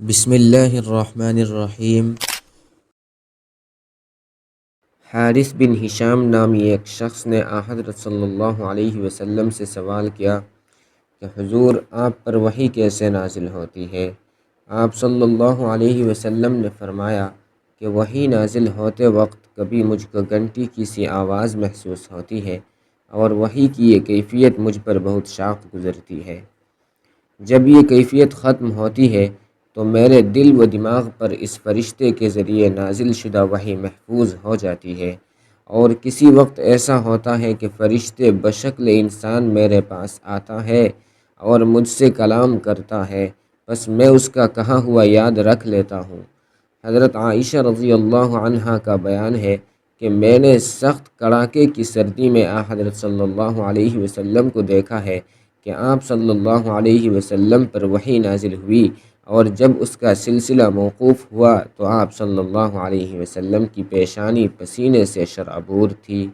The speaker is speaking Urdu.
بسم اللہ الرحمن الرحیم۔ حارث بن ہشام نامی ایک شخص نے حضرت صلی اللہ علیہ وسلم سے سوال کیا کہ حضور، آپ پر وحی کیسے نازل ہوتی ہے؟ آپ صلی اللہ علیہ وسلم نے فرمایا کہ وحی نازل ہوتے وقت کبھی مجھ کو گھنٹی کی سی آواز محسوس ہوتی ہے اور وحی کی یہ کیفیت مجھ پر بہت شاق گزرتی ہے۔ جب یہ کیفیت ختم ہوتی ہے تو میرے دل و دماغ پر اس فرشتے کے ذریعے نازل شدہ وحی محفوظ ہو جاتی ہے، اور کسی وقت ایسا ہوتا ہے کہ فرشتے بشکل انسان میرے پاس آتا ہے اور مجھ سے کلام کرتا ہے، بس میں اس کا کہا ہوا یاد رکھ لیتا ہوں۔ حضرت عائشہ رضی اللہ عنہا کا بیان ہے کہ میں نے سخت کڑاکے کی سردی میں حضرت صلی اللہ علیہ وسلم کو دیکھا ہے کہ آپ صلی اللہ علیہ وسلم پر وحی نازل ہوئی، اور جب اس کا سلسلہ موقوف ہوا تو آپ صلی اللہ علیہ وسلم کی پیشانی پسینے سے شرابور تھی۔